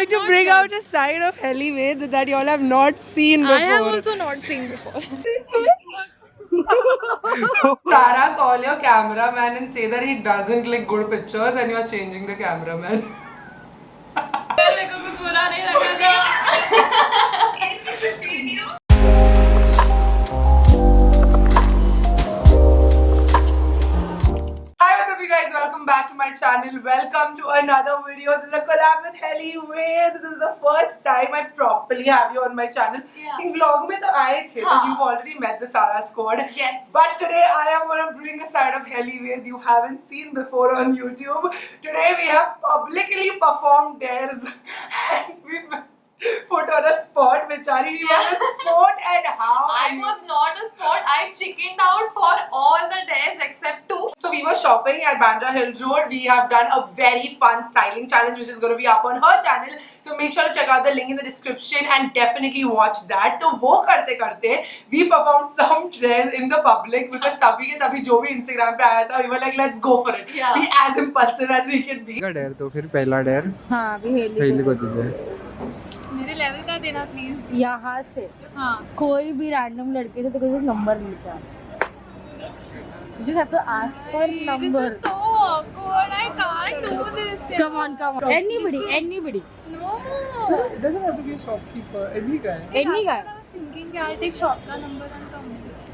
going to bring out a side of Helly Ved that you all have not seen before. I have also not seen before. Tara, call your cameraman and say that he doesn't click good pictures and you are changing the cameraman. मेरे को कुछ बुरा नहीं लगा। Hi, what's up you guys? Welcome back to my channel. Welcome to another video. This is a collab with Helly Ved. This is the first time I properly have you on my channel. I think vlog mein to aaye the because you've already met the Sara squad. Yes. But today I am going to bring a side of Helly Ved you haven't seen before on YouTube. Today we have publicly performed dares and we put on a spot. Bechari, you was a sport and how? I was not a sport. I chickened out for all the days except two. So we were shopping at Bandra Hills Road. We have done a very fun styling challenge which is going to be up on her channel. So make sure to check out the link in the description and definitely watch that. So wo karte karte we performed some dares in the public because तभी के तभी जो भी Instagram पे आया था we were like let's go for it. Yeah. Be as impulsive as we can be. There तो फिर पहला डेयर हाँ अभी हेली को दीजिए। मेरे लेवल का देना प्लीज। यहाँ से हाँ कोई भी रैंडम लड़के से तो कोई नंबर लेता You just have to ask for number. This is so awkward. I can't do this. Come on. Anybody. No. It doesn't have to be a shopkeeper. Any guy. Any guy. I was thinking कि I'll take shop का number and come.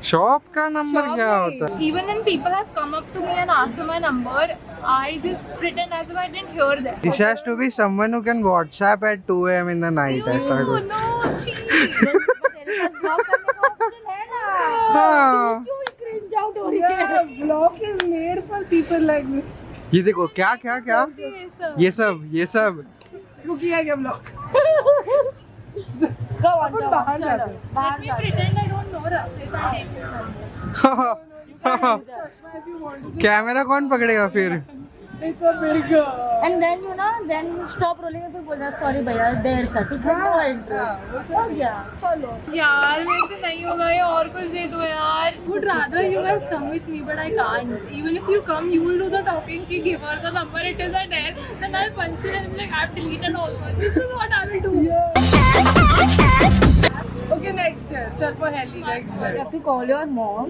Shop का number क्या होता है? Even when people have come up to me and asked for my number, I just pretend as if I didn't hear them. This has to be someone who can WhatsApp at 2 AM in the night. ऐसा No, कुछ। no, cheat. तेरे पास block करने का option है ना हाँ। क्यों cringe out हो रही Yeah, है vlog is made for people like this. ये देखो क्या ये सब क्यों किया क्या vlog? Go on, अपन बाहर जाते हैं। Let बाहर me जाते pretend I don't know Rakshit and take his number. If you want to camera कौन पकड़ेगा फिर? it's a big And then then stop rolling and फिर बोल दे sorry भैया देर था ठीक है no interest हो गया चलो यार मेरे से नहीं होगा ये और कुछ दे दो यार. Would rather you guys come with me but I can't. Even if you come, you will do the talking. Ki give her the number. It is a dare. Then I'll punch it and be like I've deleted also. This is what I will do. Okay, next year. Chal for Helly next You year. have to call your mom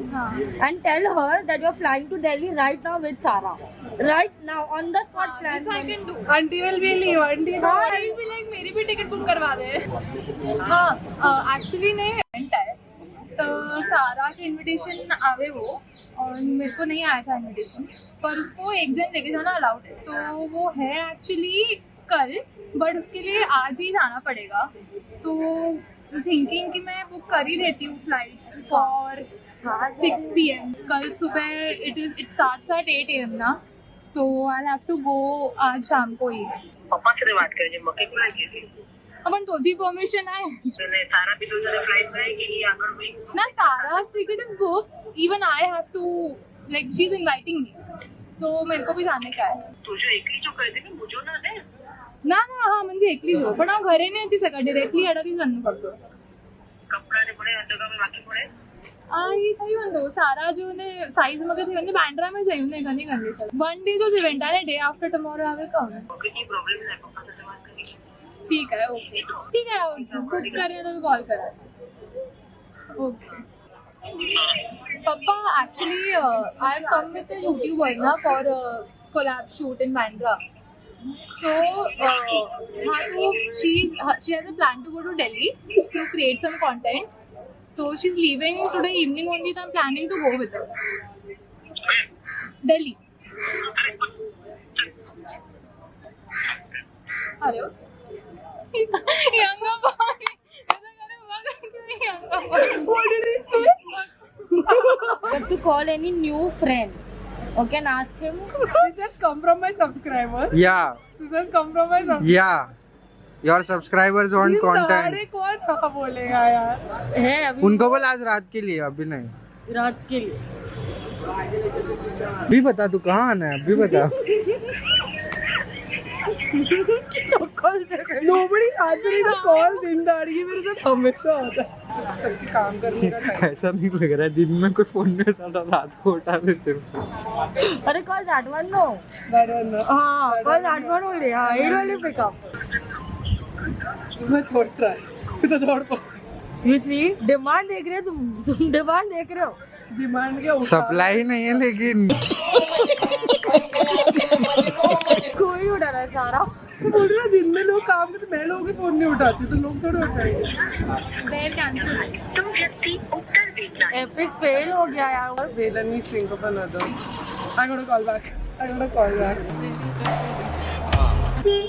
and tell her that you're flying to Delhi right now with Sara. Right now, on the spot plan. This I can do. Auntie will be leave. Auntie will. I'll be like मेरी भी ticket book करवा दे. हाँ, actually ने event है तो सारा के invitation आवे वो और मेरे को नहीं आया था इनविटेशन पर उसको एक जन लेके जाना अलाउड है तो वो है एक्चुअली कल बट उसके लिए आज ही जाना पड़ेगा तो थिंकिंग कि मैं बुक कर ही देती हूँ फ्लाइट फॉर 6 PM कल सुबह इट स्टार्ट्स एट 8 AM ना तो आई हैव टू गो आज शाम को ही पप्पा से बात करेंगे मक्के को लेके अपन तुझी परमिशन आहे मैंने सारा भी तुझे फ्लाइट में कि ही आकर हुई ना सारा ticket is book even I have to like she is inviting me तो मेरे को भी जाने का है तुझे एकली जो कहते ना मुझे ना दे ना हाँ म्हणजे एकली जो पण हा घरे नाही याची सगळं डिरेक्टली अडकली जाणं पडतो कपड़ा ने पड़े अंडर में बाकी पड़े आई सही म्हणतो सारा जो ने साइज मध्ये थे म्हणजे बँड्रा में जाऊ ने गनी गनी सर 1 डे जो इवेंट आहे डे आफ्टर टुमारो आवे कम कोई प्रॉब्लम नहीं पप्पा से बात करेंगे ठीक है ओके ठीक है बुक करने तो कॉल करा ओके पप्पा actually I have come with a YouTuber ना for collab shoot in Bandra so हाँ तो she has a plan to go to Delhi to create some content so she's leaving today evening only so I'm planning to go with her Delhi hello younger boy What did he say? You have to call any new friend. Okay, and ask him. This has come from my subscriber. Yeah. This has come from my subscriber. Yeah. Your subscribers want इस content. दहाड़े कौन हाँ बोलेगा यार? है अभी उनको बोल आज रात के लिए अभी नहीं। रात के लिए अभी बता तू कहाँ आना है अभी बता। Nobody answering the call दिन दाड़ी ये मेरे साथ हमेशा होता है सबके काम करने का टाइम ऐसा नहीं लग रहा है दिन में कोई फोन नहीं उठाता रात को उठाते सिर्फ अरे call that one no that one हाँ call that one only हाँ it only pick up इसमें third try with the third person. You see, demand देख रहे हो तुम demand देख रहे हो. डिमांड के ऊपर सप्लाई नहीं है लेकिन कोई उड़ा रहा है सारा. मैं बोल रही हूँ दिन में लोग काम करते, मैं लोगों के फोन नहीं उठाती तो लोग थोड़े उठाएंगे. देर कैंसिल. तो व्यक्ति उत्तर देना Epic fail हो गया यार. Wait, let me think of another. I'm gonna call back.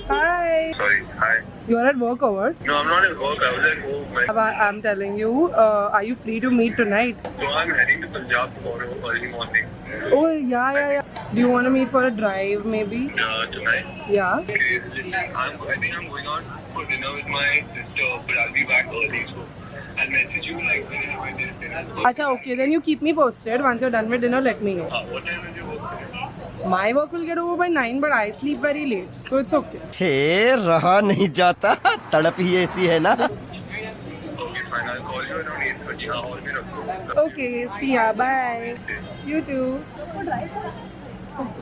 Hi. Sorry, hi. You're at work or what? No, I'm not at work. I was at home. I'm telling you, are you free to meet tonight? So I'm heading to Punjab tomorrow early morning. Oh, yeah. Do you want to meet for a drive maybe? Tonight. Yeah. Okay. Listen, I think I'm going out for dinner with my sister, but I'll be back early, so I'll message you like when there's dinner. Acha, okay, then you keep me posted. Once you're done with dinner, let me know. What time is your work? My work will get over by 9, but I sleep very late, so it's okay. हे रहा नहीं जाता तड़प ही ऐसी है ना. Okay, fine. I'll call you around 8:30. हाँ, और भी रखो. Okay, see ya, bye. You too.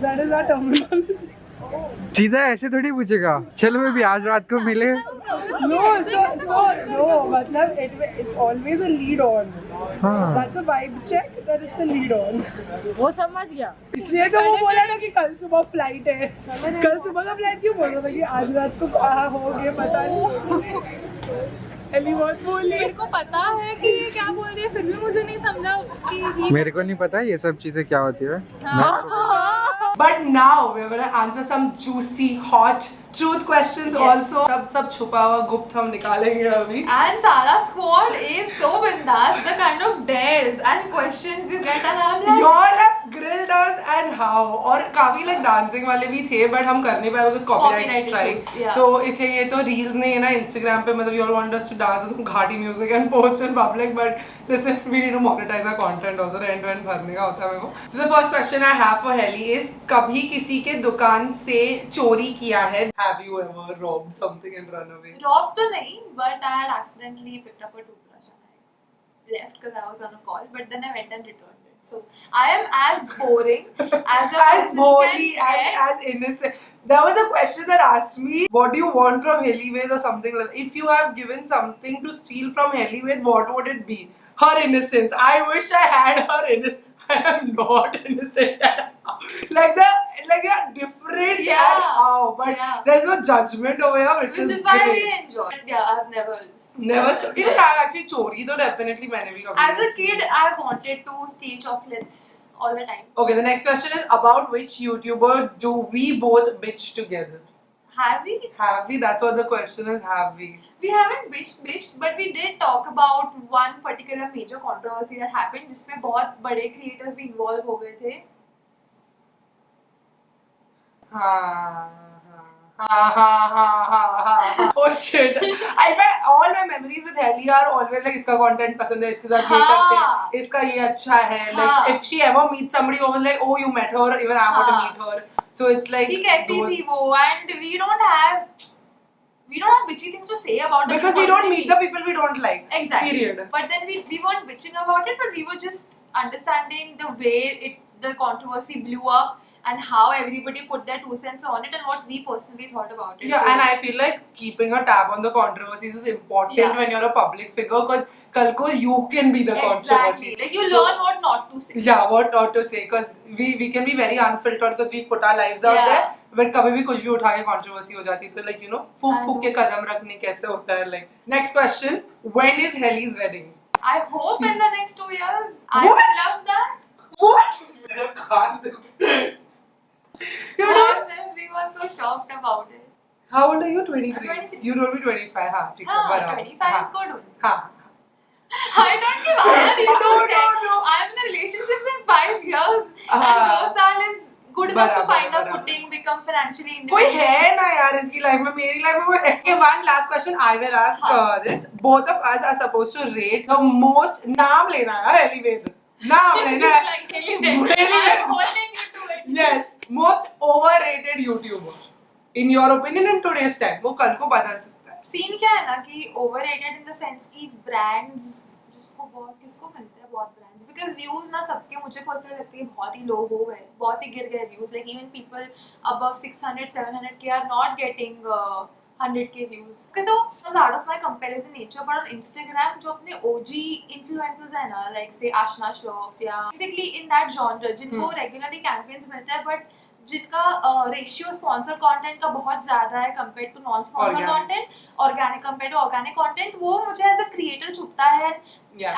That is our terminology. सीधा ऐसे थोड़ी पूछेगा चलो बेबी आज रात को मिले. No, no, मतलब it's always a lead on. हाँ. That's a vibe check that it's a lead on. वो समझ गया. इसलिए तो वो बोला ना कि कल सुबह फ्लाइट है. कल सुबह का फ्लाइट क्यों बोल रहा था कि आज रात को कहाँ हो गया पता नहीं. एली बहुत बोली. मेरे को पता है कि ये क्या बोल रही है, फिर भी मुझे नहीं समझा कि ये मेरे को नहीं पता ये सब चीजें क्या होती है. But now we're gonna answer some juicy, hot truth questions also. सब छुपा हुआ गुप्त हम निकालेंगे अभी. And Sara squad is so bindas. The kind of dares and questions you get, and I'm like, Y'all have grilled us and how. और काफी like dancing वाले भी थे, but हम कर नहीं पाए because copyright Copyright strike. issues, yeah. तो इसलिए ये तो reels नहीं है ना Instagram पे, मतलब you all want us to dance some घाटी music and post in public, but listen, we need to monetize our content also. Rent भरने का होता है मेरे को. So the first question I have for Helly is, कभी किसी के दुकान से चोरी किया है? Have you ever robbed something and run away? robbed तो नहीं, but I had accidentally picked up a toothbrush and I left because I was on a call, but then I went and returned it. So I am as boring as a As person boring can get. as innocent. There was a question that asked me, what do you want from Hellyways or something like that. If you have given something to steal from Hellyways, what would it be? Her innocence. I wish I had her innocence. I am not innocent at all. Like a different Yeah. and how, but Yeah. there's no judgment over here, which Which is is why great. we enjoy. Yeah, I've never. Even I've actually चोरी तो definitely मैंने भी कभी As a नहीं की. kid, I wanted to steal chocolates all the time. Okay, the next question is about which YouTuber do we both bitch together? Have we? Have we? That's what the question is. Have we? We haven't bitched, but we did talk about one particular major controversy that happened, जिसमें बहुत बड़े creators भी involve हो गए थे. Oh shit! I bet all my memories with Helly are always like इसका content पसंद है, इसके साथ ये करते हैं, इसका ये अच्छा है. Like if she ever meets somebody who was like, oh you met her, even I want to meet her. So it's like कि कैसी थी वो, and we don't have bitchy things to say about it because we don't meet the people we don't like. Exactly. Period. But then we weren't bitching about it, but we were just understanding the way the controversy blew up and how everybody put their 2 cents on it and what we personally thought about it. Yeah, So- and I feel like keeping a tab on the controversies is important Yeah. when you're a public figure, because kal ko you can be the Exactly. controversy. Like you So- learn what not to say. Yeah, what not to say, because we can be very unfiltered because we put our lives out Yeah. there, but कभी भी कुछ भी उठा के controversy हो जाती है, तो like you know फूक के कदम रखने कैसे होता है. Like next question, when is Helly's wedding? I hope in the next 2 years. I What? would love that. What? You Why know, is everyone so shocked about it? how old are you? 23. 23. You told me 25. हाँ, ठीक है, हाँ, बराबर. 25 हाँ, is good. हाँ. I don't give up. No. I'm in a relationship since 5 years. And हाँ. 2 साल is good enough to बराबर, find a बराबर. footing, become financially कोई independent. है ना यार इसकी लाइफ में, मेरी लाइफ में वो है. Okay, one last question I will ask this. Both of us are supposed to rate the most. नाम लेना है Hellyways. नाम लेना It's है. like Hellyways. Hellyways. I'm holding you to it. Yes, most overrated YouTuber. In your opinion, in today's time, वो कल को बदल सकता है. सीन क्या है ना कि overrated in the sense कि brands किसको मिलते हैं बहुत brands, because views ना सबके मुझे पर्सनली लगता है बहुत ही low हो गए, बहुत ही गिर गए views. Like even people above 600 700K are not getting 100K views. Okay, so I'm out of my comparison nature, but on Instagram जो अपने OG influencers है ना, like say Ashna Shroff या basically in that genre जिनको regularly campaigns मिलते हैं, but जिनका ratio sponsor content का बहुत ज्यादा है compare to non sponsor content, organic compare to organic content, वो मुझे एज अ क्रिएटर छुपता है.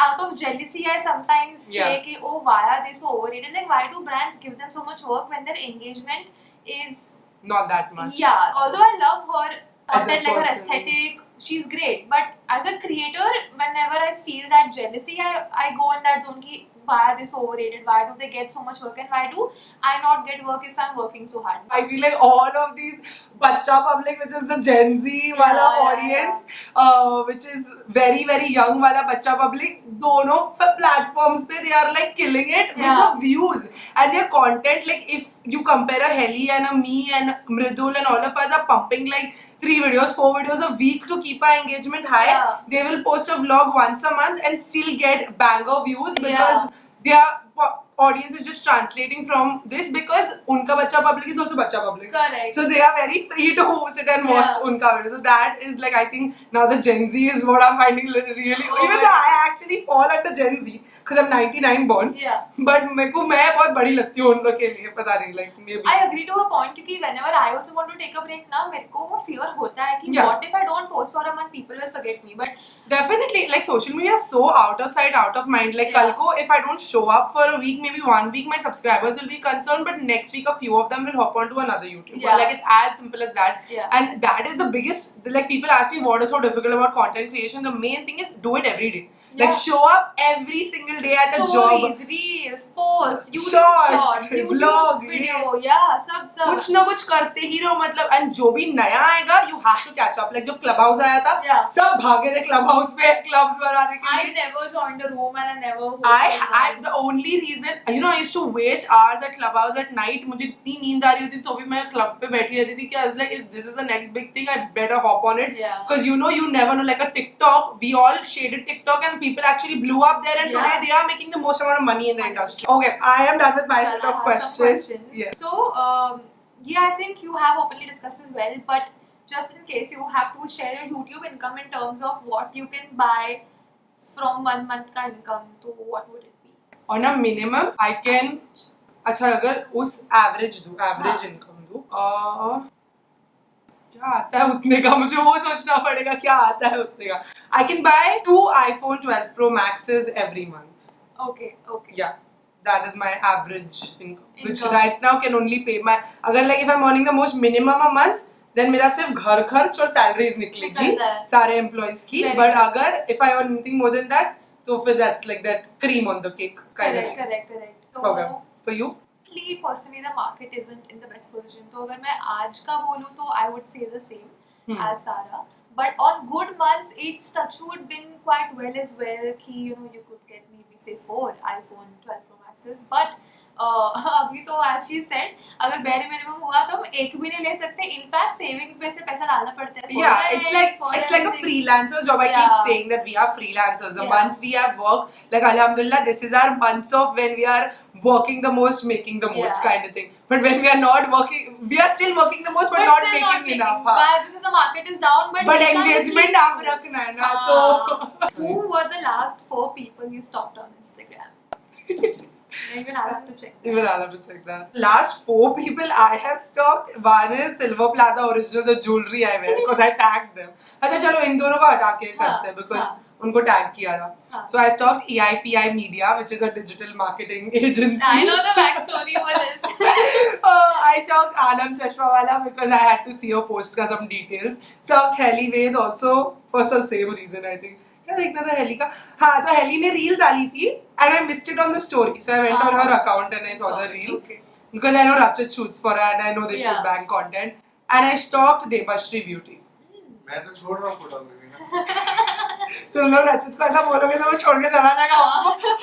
Out of jealousy I sometimes say कि oh why are they so overrated, like why do brands give them so much work when their engagement is not that much. Yeah, although I love her content, like her person. aesthetic, she's great, but as a creator whenever I feel that jealousy I go in that zone ki why are they so overrated, why do they get so much work and why do I not get work if I'm working so hard. I feel like all of these bacha public, which is the Gen Z wala audience, which is very very young wala bacha public, dono platforms pe they are like killing it with the views and their content. Like if you compare a Helly and a me and Mridul and all of us are pumping like 3 videos, 4 videos a week to keep our engagement high. They will post a vlog once a month and still get banger views because their audience is just translating from this, because unka bacha public is also bacha public. Correct. So they are very free to sit and watch unka video. So that is like, I think now the Gen Z is what I'm finding really, even though I actually fall under Gen Z because I'm 99 born. But मेरे को मैं बहुत बड़ी लगती हूँ उन लोग के लिए, पता नहीं, like maybe. I agree to a point क्योंकि whenever I also want to take a break ना, मेरे को वो fear होता है कि what if I don't post for a month, people will forget me. But definitely, like social media is so out of sight, out of mind. Like कल को if I don't show up for a week, maybe 1 week, my subscribers will be concerned, but next week a few of them will hop onto another YouTuber. Like it's as simple as that. And that is the biggest, like people ask me what is so difficult about content creation. The main thing is do it every day. Like show up every single day at a job. Stories, reels, posts, YouTube Shorts, YouTube vlog, video, सब कुछ ना कुछ करते ही रहो मतलब. And जो भी नया आएगा, you have to catch up. Like जब क्लब हाउस आया था, सब भागे थे क्लब हाउस पे क्लब्स बनाने के लिए. I never joined a room and I never. I the only reason, you know, I used to waste hours at club house at night. मुझे इतनी नींद आ रही होती तो भी मैं क्लब पे बैठी रहती थी कि I was like, this is the next big thing, I better hop on it. Because you know, you never know. Like a TikTok, we all shaded TikTok and people actually blew up there, and today they are making the most amount of money in the industry. Okay, I am done with my set of questions. Yes. So, I think you have openly discussed as well, but just in case, you have to share your YouTube income in terms of what you can buy from 1 month का income. तो what would it be? On a minimum, I can. अच्छा अगर उस average दूँ, average income दूँ, क्या आता है उतने का, मुझे वो सोचना पड़ेगा क्या आता है उतने का. I can buy 2 iPhone 12 Pro Maxes every month. Okay. Yeah, that is my average income, which right now can only pay my. अगर like if I'm earning the most minimum a month, then मेरा सिर्फ घर खर्च और salaries निकलेगी सारे employees की. But अगर if I earn anything more than that, तो फिर that's like that cream on the cake kind of. Correct. Okay. For you? Personally, the market isn't in the best position. तो अगर मैं आज का बोलूँ तो I would say the same as Sarah. But on good months, it's touchwood been quite well as well. कि you know you could get maybe say 4 iPhone 12 Pro Maxes. But अभी तो as she said, अगर bare minimum हुआ तो हम एक भी नहीं ले सकते. In fact, savings में से पैसा डालना पड़ता है. Yeah, it's like a freelancer's job. I keep saying that we are freelancers. The months we have worked, like Alhamdulillah, this is our months of when we are working the most, making the most kind of thing. But when we are not working, we are still working the most, but not making enough. Why? Because the market is down, but engagement आप रखना है ना तो. Who were the last 4 people you stalked on Instagram? Even I'll have to check that. Last 4 people I have stalked. One is Silver Plaza Original, the jewelry I wear, because I tagged them. अच्छा चलो इन दोनों को हटा के करते हैं because उनको tag किया था. So I stalked EIPI Media, which is a digital marketing agency. I know the backstory for this. I stalked Alam Chashmawala because I had to see her post का some details. Stalked Helly Ved also for the same reason, I think. क्या देखना था heli का? हाँ, तो heli ने reel डाली थी and I missed it on the story, so I went on her account and I saw the reel because I know Rachit shoots for her and I know they shoot bank content, and I stalked Debashri Beauty. मैं तो छोड़ रहा हूँ photography. तुम लोग रचित को ऐसा बोलोगे तो वो छोड़ के चला जाएगा,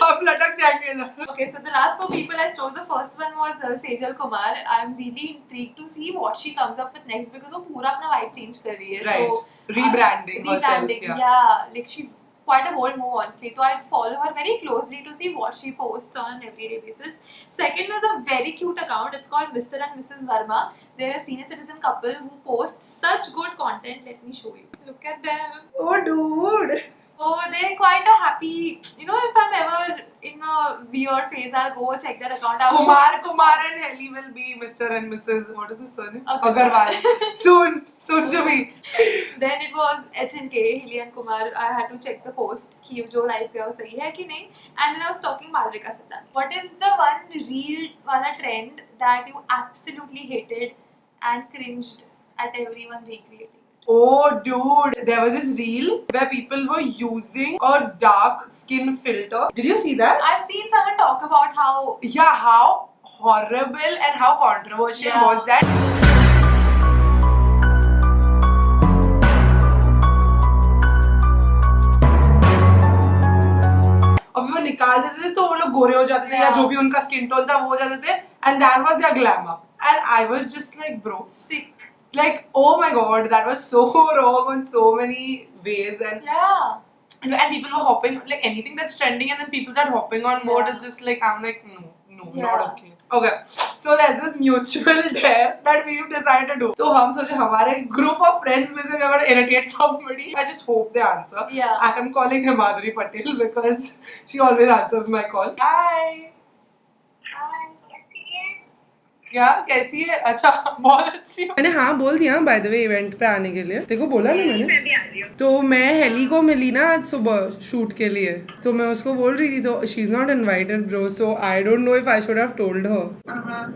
हम लटक जाएंगे इधर. Okay, so the last 4 people I stalked, the first one was Sejal Kumar. I'm really intrigued to see what she comes up with next because वो पूरा अपना vibe change कर रही है. Right. So, rebranding herself. Yeah, like she's quite a bold move honestly. So I'd follow her very closely to see what she posts on an everyday basis. Second is a very cute account. It's called Mr. and Mrs. Verma. They're a senior citizen couple who post such good content. Let me show you. Look at them. Oh, dude. So they're quite a happy, you know, if I'm ever in a weird phase, I'll go check their account out. Kumar and Helly will be Mr. and Mrs. What is his surname? Agarwal. Soon to be. Then it was HNK, Hilly and Kumar. I had to check the post कि जो live पे वो सही है कि नहीं. And then I was talking Malvika Siddharth. What is the one reel वाला trend that you absolutely hated and cringed at everyone recreating? Oh, dude, there was this reel where people were using a dark skin filter. Did you see that? I've seen someone talk about how Yeah, how horrible and how controversial Yeah. was that? और वो निकाल देते थे तो वो लोग गोरे हो जाते थे या जो भी उनका स्किन टोन था वो हो जाते थे and that was their glamour and I was just like bro sick. like oh my god that was so wrong on so many ways and Yeah. and people were hopping like anything that's trending and then people start hopping on board Yeah. is just like I'm like no Yeah. not okay. Okay, so there's this mutual dare that we've decided to do. So हम सोचे हमारे group of friends में से we are going to irritate somebody. I just hope they answer. Yeah. I am calling Himadri Patel because she always answers my call. Hi. क्या कैसी है? अच्छा बहुत अच्छी है. मैंने हाँ बोल दिया बाय द वे इवेंट पे आने के लिए. देखो बोला ना मैंने. मैं भी आ रही हूँ. तो मैं हेली को मिली ना आज सुबह शूट के लिए तो मैं उसको बोल रही थी तो she is not invited bro so I don't know if I should have told her.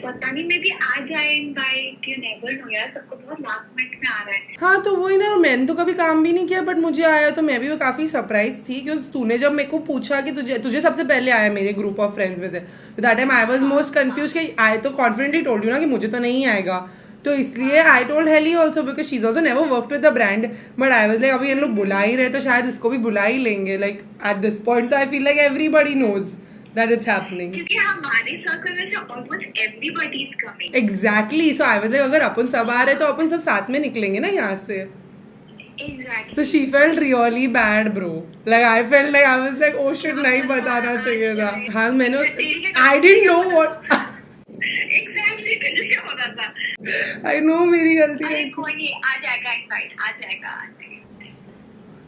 पता नहीं मे भी आ जाए इनवाइट. यू नेवर नो यार, सबको बहुत लास्ट मिनट में आ रहा है. हाँ तो वही ना मैंने तो कभी काम भी नहीं किया बट मुझे आया तो मैं भी वो काफी सरप्राइज थी क्योंकि तूने जब मेरे को पूछा कि तुझे सबसे पहले आया मेरे ग्रुप ऑफ फ्रेंड्स में से तो that time I was most confuse कि आई तो कॉन्फिडेंटली टोल्ड यू ना कि मुझे तो नहीं आएगा तो इसलिए I told Hailey also because she is also never work with the brand but I was like अभी इन लोग बुला ही रहे तो शायद इसको भी बुला ही लेंगे लाइक एट दिस पॉइंट तो I feel like everybody knows that it's happening. क्योंकि हमारे सर्कल में से almost everybody is coming. Exactly. So I was like, अगर अपन सब आ रहे तो अपन सब साथ में निकलेंगे ना यहाँ से. Exactly. So she felt really bad, bro. Like I felt like I was like, oh shit, नहीं बताना चाहिए था. हाँ मैंने I didn't know what. Exactly तुझे क्या पता था? I know मेरी गलती अरे है. कोई नहीं, आ जाएगा इनवाइट, आ जाएगा.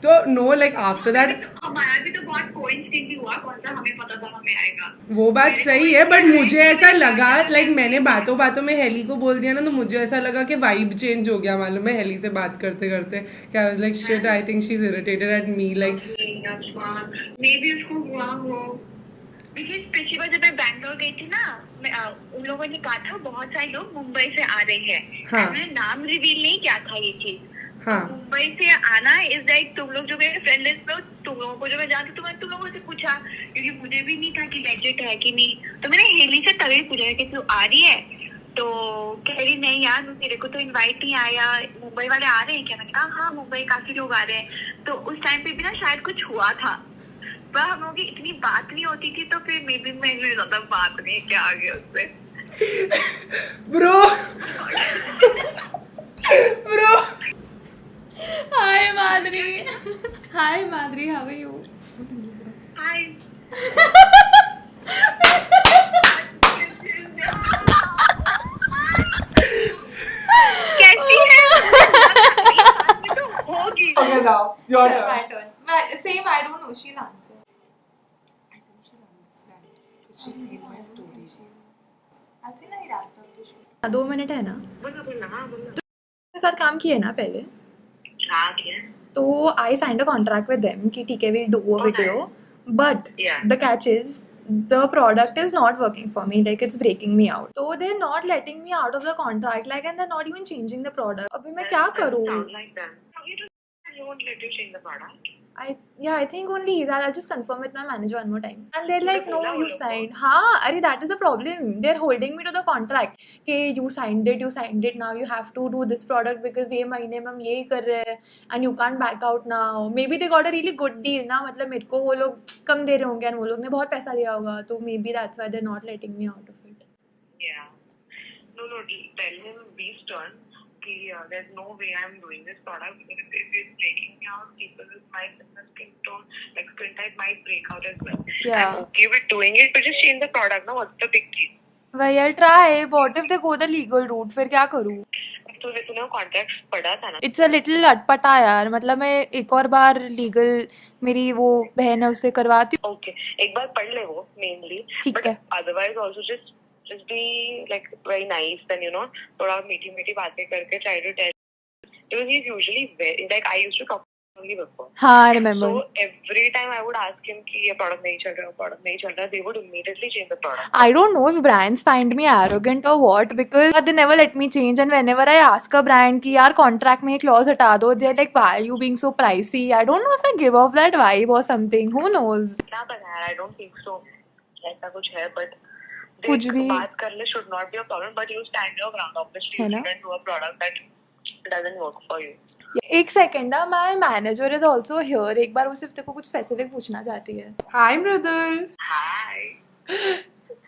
तो no like after that हमारा भी तो बहुत कोइंसिडेंटली हुआ. कौन सा हमें पता था हमें आएगा. वो बात सही है बट मुझे ऐसा लगा लाइक मैंने बातों बातों में हेली को बोल दिया ना तो मुझे ऐसा लगा कि वाइब चेंज हो गया मालूम है हेली से बात करते करते कि आई was like shit I think she is irritated at me like may be उसको हुआ हो. बिकॉज पिछली बार जब मैं बैंगलोर गई थी ना उन लोगों ने कहा था बहुत सारे लोग मुंबई से आ रहे हैं. हाँ. मैंने नाम रिवील नहीं किया था ये चीज. हाँ मुंबई से आना इज लाइक तुम लोग जो मेरे फ्रेंड लिस्ट में तुम लोगों को जो मैं जानती हूँ तुम लोगों से पूछा क्योंकि मुझे भी नहीं था कि लेजिट है कि नहीं. तो मैंने हेली से तभी पूछा कि तू आ रही है तो कह रही नहीं यार मेरे को तो इनवाइट नहीं आया. मुंबई वाले आ रहे हैं क्या? मैंने कहा हाँ मुंबई काफी लोग आ रहे हैं. तो उस टाइम पे भी ना शायद कुछ हुआ था पर हम लोगों की इतनी बात नहीं होती थी तो फिर मे बी मैं ज्यादा बात नहीं क्या आ गया उससे. Bro bro Hi Madhuri. Hi Madhuri, how are you? हाय. कैसी है? तो होगी. okay now your Sure, my turn. turn. Same, I don't know. She'll answer. I think she'll understand because she's seen my story. I'll say I wrapped up the shoot. 2 minute है ना? बोलो हाँ बोलो. के साथ काम किए ना पहले हाँ क्या? तो I signed a contract with them कि ठीक है we do a video but Yeah. द कैच इज the product is not working for me, like it's breaking me out, so they're not letting me out of the contract, like, and they're not even changing the product. अभी मैं क्या करूँ? Sound like that. You won't let you change the product. I think only that. I'll just confirm with my manager one more time. And they're like, no, you signed. हाँ, अरे that is the problem. They're holding me to the contract. कि you signed it. Now you have to do this product because ये महीने में हम ये कर रहे हैं and you can't back out now. Maybe they got a really good deal ना, मतलब मेरे को वो लोग कम दे रहे होंगे and वो लोग ने बहुत पैसा दिया होगा, तो maybe that's why they're not letting me out of it. Yeah. No, tell him be stern. There's no way I'm doing this product because if it's taking me out, people will find in the skin tone. might break out as well. Yeah. I'm okay with doing it, but just change the product. Now, what's the big deal? वही I'll try. What if they go the legal route? फिर क्या करूँ? तूने contract पढ़ा था ना? It's a little अटपटा यार, मतलब मैं एक और बार लीगल मेरी वो बहन है उससे करवाती हूँ. ओके, एक बार पढ़ ले वो मेनली, ठीक बट है. Otherwise also just be like very nice and थोड़ा मीठी मीठी बातें करके try to tell, because he's usually very, like I used to talk only before. हाँ, I remember. So every time I would ask him कि ये product नहीं चल रहा, they would immediately change the product. I don't know if brands find me arrogant or what, because they never let me change, and whenever I ask a brand कि यार contract में ये clause हटा दो, they're like, why are you being so pricey? I don't know if I give off that vibe or something. Who knows? क्या पता यार, I don't think so. ऐसा कुछ है, but कुछ भी बात कर ले should not be a problem, but you stand your ground. Obviously, है you ना? shouldn't do a product that doesn't work for you. एक सेकेंड ना, my manager is also here. एक बार वो सिर्फ तेरे को कुछ स्पेसिफिक पूछना चाहती है. Hi, Mridul. Hi.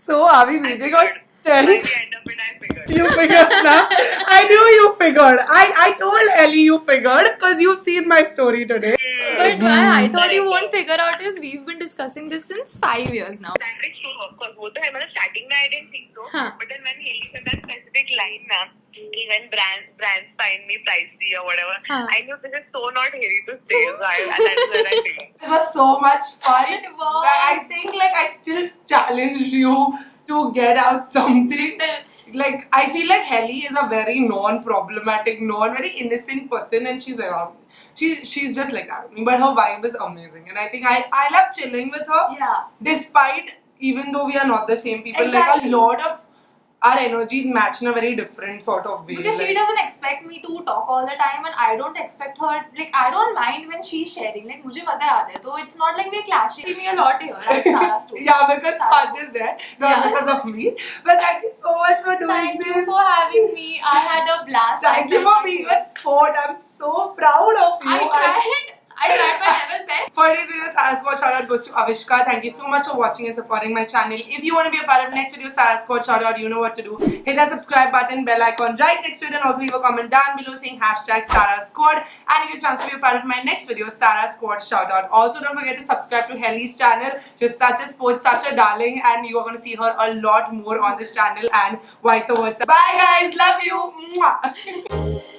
So, are we meeting on By 10th? the end of it, I figured. You figured now? I knew you figured. I told Ellie you figured because you've seen my story today. But why I thought you won't figure out is we've been discussing this since 5 years now. That is true, of course. वो तो है, मतलब starting में I didn't think so. हाँ. But then when Haley said that specific line ना, कि when brands find me pricey or whatever, हाँ. I knew this is so not Haley to say. So that's when I figured. It was so much fun. It was. That I think like I still challenged you to get out something. Like I feel like Helly is a very non-problematic, very innocent person, and she's around me. She's just like that. But her vibe is amazing, and I think I love chilling with her. Yeah. Despite, even though we are not the same people, Exactly. like a lot of our energies match in a very different sort of way. Because she like, doesn't expect me to talk all the time, and I don't expect her. Like I don't mind when she's sharing. Like मुझे मजा आता है, तो it's not like we're clashing. See me a lot here at Sara story. Yeah, because Sara. Faj is there, not Yeah. because of me. But thank you so much for doing Thank this. you for having me. I had a blast. Thank you for being a sport. I'm so proud of you. I tried my level best. For today's video, Sarah Squad shout out goes to Avishka. Thank you so much for watching and supporting my channel. If you want to be a part of next video, Sarah Squad shout out, you know what to do. Hit that subscribe button, bell icon right next to it, and also leave a comment down below saying hashtag Sarah Squad, and you get a chance to be a part of my next video, Sarah Squad shout out. Also, don't forget to subscribe to Helly's channel. She's such a sport, such a darling, and you are going to see her a lot more on this channel and vice versa. Bye guys, love you. Mwah.